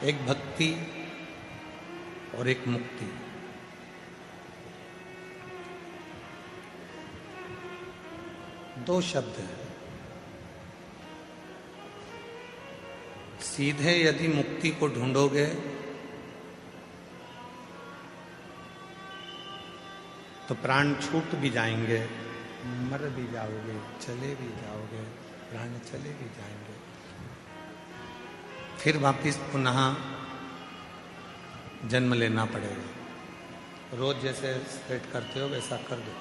एक भक्ति और एक मुक्ति। दो शब्द हैं। सीधे यदि मुक्ति को ढूंढोगे तो प्राण छूट भी जाएंगे, मर भी जाओगे, चले भी जाओगे, प्राण चले भी जाएंगे। फिर वापिस पुनः जन्म लेना पड़ेगा। रोज जैसे सेट करते हो वैसा कर दो।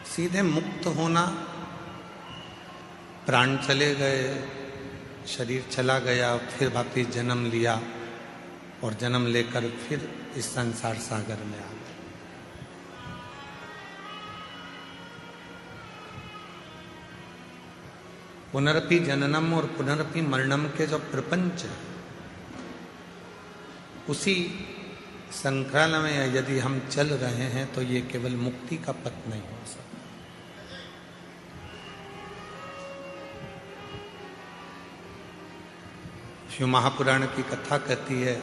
सीधे मुक्त होना, प्राण चले गए, शरीर चला गया, फिर वापिस जन्म लिया और जन्म लेकर फिर इस संसार सागर में आ गए। पुनरपि जननम और पुनरपि मरणम के जो प्रपंच है, उसी संक्राल में यदि हम चल रहे हैं तो ये केवल मुक्ति का पथ नहीं हो सकता। शिव महापुराण की कथा कहती है,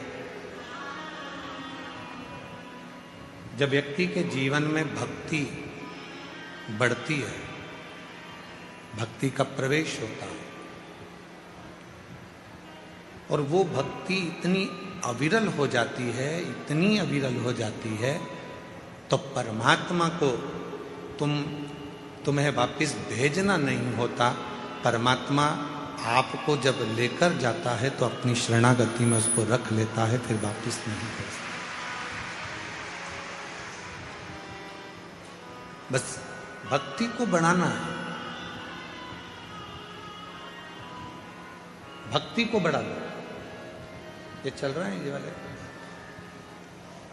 जब व्यक्ति के जीवन में भक्ति बढ़ती है, भक्ति का प्रवेश होता है और वो भक्ति इतनी अविरल हो जाती है, इतनी अविरल हो जाती है, तो परमात्मा को तुम्हें वापिस भेजना नहीं होता। परमात्मा आपको जब लेकर जाता है तो अपनी शरणागति में उसको रख लेता है, फिर वापिस नहीं भेजता। बस भक्ति को बढ़ाना है, भक्ति को बढ़ा दो। ये चल रहा है ये वाले।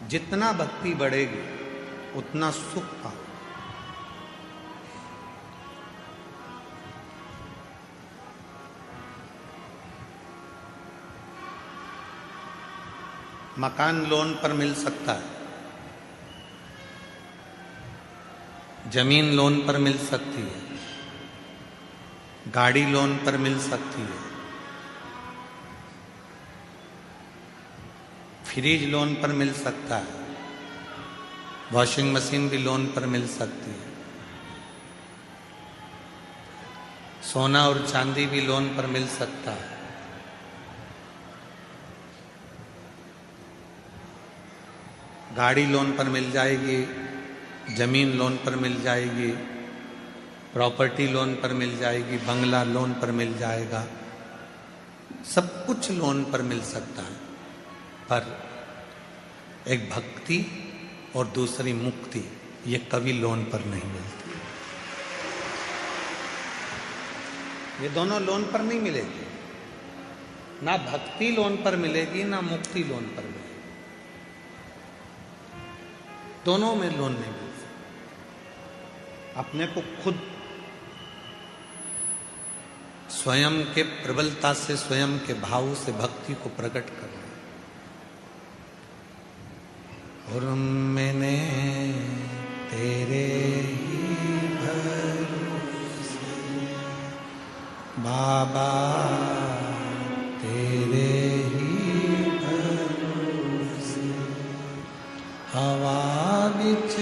जितना भक्ति बढ़ेगी उतना सुख पाओ। मकान लोन पर मिल सकता है, जमीन लोन पर मिल सकती है, गाड़ी लोन पर मिल सकती है, फ्रिज लोन पर मिल सकता है, वॉशिंग मशीन भी लोन पर मिल सकती है, सोना और चांदी भी लोन पर मिल सकता है। गाड़ी लोन पर मिल जाएगी, जमीन लोन पर मिल जाएगी, प्रॉपर्टी लोन पर मिल जाएगी, बंगला लोन पर मिल जाएगा, सब कुछ लोन पर मिल सकता है। पर एक भक्ति और दूसरी मुक्ति, ये कभी लोन पर नहीं मिलती। ये दोनों लोन पर नहीं मिलेगी। ना भक्ति लोन पर मिलेगी, ना मुक्ति लोन पर मिलेगी। दोनों में लोन नहीं मिल सकता। अपने को खुद स्वयं के प्रबलता से, स्वयं के भाव से भक्ति को प्रकट करना। और मैंने तेरे ही भरोसे बाबा, तेरे ही भरोसे हवा बिच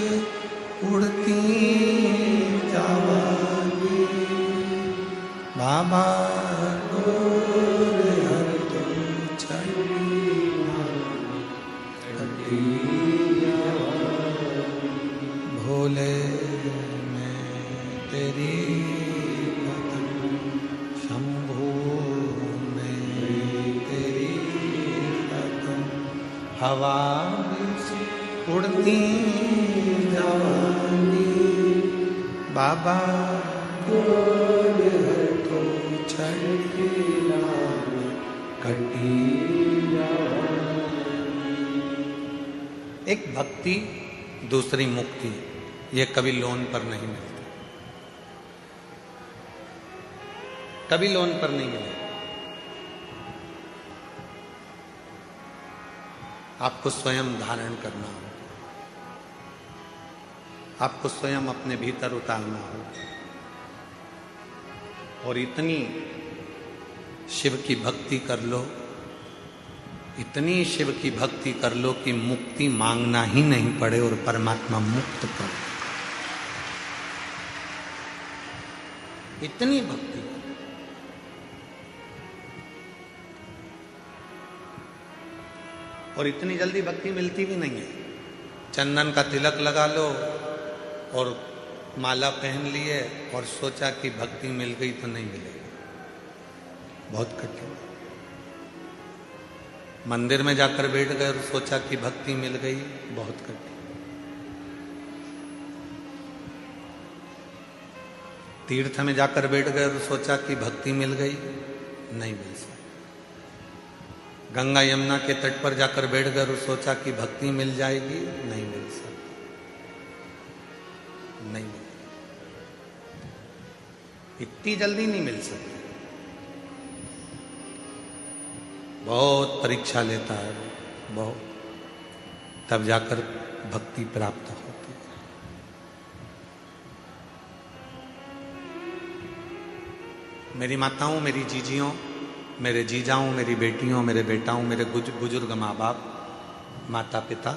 उड़ती जावांगी बाबा, डोर हर तुम छड़ी भोले, मैं तेरी कदम शंभू, मैं तेरी कदम हवा उड़ती जावांगी बाबा, तो छड़ी कटी। एक भक्ति दूसरी मुक्ति, ये कभी लोन पर नहीं मिलती, कभी लोन पर नहीं मिलेगी। आपको स्वयं धारण करना होगा, आपको स्वयं अपने भीतर उतारना होगा। और इतनी शिव की भक्ति कर लो, इतनी शिव की भक्ति कर लो कि मुक्ति मांगना ही नहीं पड़े और परमात्मा मुक्त कर, इतनी भक्ति। और इतनी जल्दी भक्ति मिलती भी नहीं है। चंदन का तिलक लगा लो और माला पहन लिए और सोचा कि भक्ति मिल गई, तो नहीं मिलेगी, बहुत कठिन। मंदिर में जाकर बैठ गए और सोचा कि भक्ति मिल गई, बहुत कठिन। तीर्थ में जाकर बैठ गए और सोचा कि भक्ति मिल गई, नहीं मिल सकती। गंगा यमुना के तट पर जाकर बैठ गए और सोचा कि भक्ति मिल जाएगी, नहीं मिल सकती, नहीं मिल, इतनी जल्दी नहीं मिल सकती। बहुत परीक्षा लेता है, बहुत, तब जाकर भक्ति प्राप्त होती है। मेरी माताओं, मेरी जीजियों, मेरे जीजाओं, मेरी बेटियों, मेरे बेटाओं, मेरे बुजुर्ग माँ बाप, माता पिता,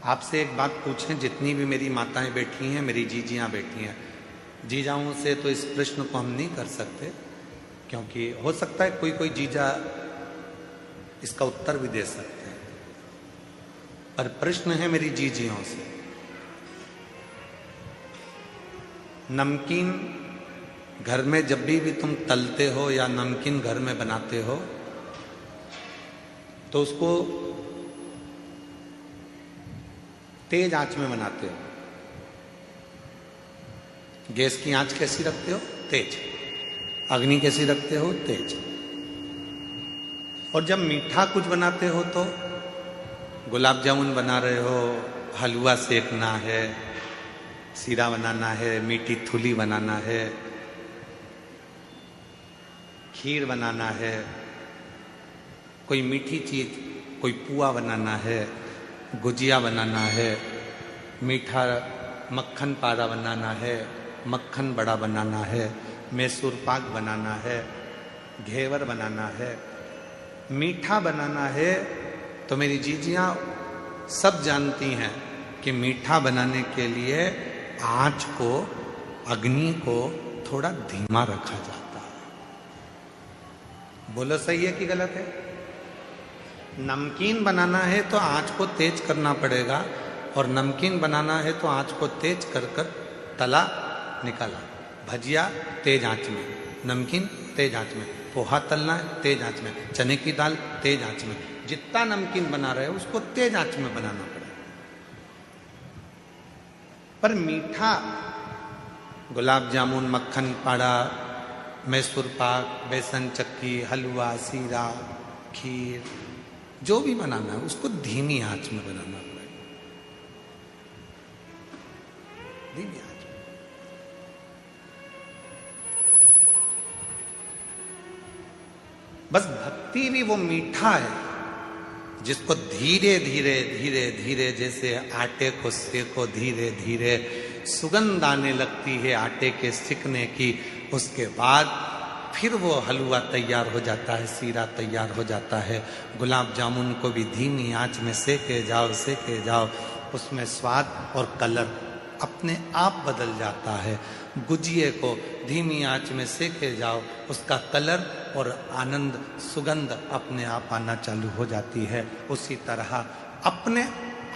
आपसे एक बात पूछें। जितनी भी मेरी माताएं बैठी हैं, मेरी जीजियां बैठी हैं, जीजाओं से तो इस प्रश्न को हम नहीं कर सकते, क्योंकि हो सकता है कोई कोई जीजा इसका उत्तर भी दे सकते हैं, पर प्रश्न है मेरी जीजियों से। नमकीन घर में जब भी तुम तलते हो या नमकीन घर में बनाते हो, तो उसको तेज आंच में बनाते हो। गैस की आंच कैसी रखते हो? तेज। अग्नि कैसी रखते हो? तेज। और जब मीठा कुछ बनाते हो तो गुलाब जामुन बना रहे हो, हलवा सेकना है, सीरा बनाना है, मीठी थुली बनाना है, खीर बनाना है, कोई मीठी चीज, कोई पुआ बनाना है, गुजिया बनाना है, मीठा मक्खन पारा बनाना है, मक्खन बड़ा बनाना है, मैसूर पाक बनाना है, घेवर बनाना है, मीठा बनाना है, तो मेरी जीजियां सब जानती हैं कि मीठा बनाने के लिए आंच को, अग्नि को थोड़ा धीमा रखा जाता है। बोलो सही है कि गलत है? नमकीन बनाना है तो आंच को तेज करना पड़ेगा, और नमकीन बनाना है तो आंच को तेज कर कर तला निकाला। भजिया तेज आंच में, नमकीन तेज आंच में, पोहा तलना है तेज आंच में, चने की दाल तेज आंच में। जितना नमकीन बना रहे हो उसको तेज आंच में बनाना पड़ेगा। पर मीठा, गुलाब जामुन, मक्खन पाड़ा, मैसूर पाक, बेसन चक्की, हलवा, सीरा, खीर, जो भी बनाना है उसको धीमी आंच में बनाना पड़ेगा, धीमी आंच। बस भक्ति भी वो मीठा है जिसको धीरे धीरे धीरे धीरे, जैसे आटे को सेको धीरे धीरे, सुगंध आने लगती है आटे के सिकने की, उसके बाद फिर वो हलवा तैयार हो जाता है, सीरा तैयार हो जाता है। गुलाब जामुन को भी धीमी आंच में सेके जाओ, उसमें स्वाद और कलर अपने आप बदल जाता है। गुजिये को धीमी आंच में सेके जाओ, उसका कलर और आनंद, सुगंध अपने आप आना चालू हो जाती है। उसी तरह अपने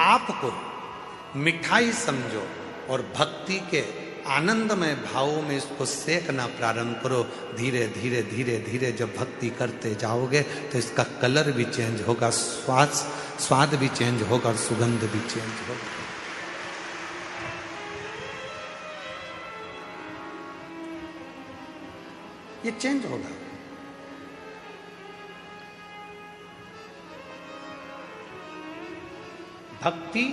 आप को मिठाई समझो और भक्ति के आनंदमय भावों में इसको सेकना प्रारंभ करो। धीरे धीरे धीरे धीरे जब भक्ति करते जाओगे तो इसका कलर भी चेंज होगा, स्वाद भी चेंज होगा और सुगंध भी चेंज होगा। ये चेंज होगा। भक्ति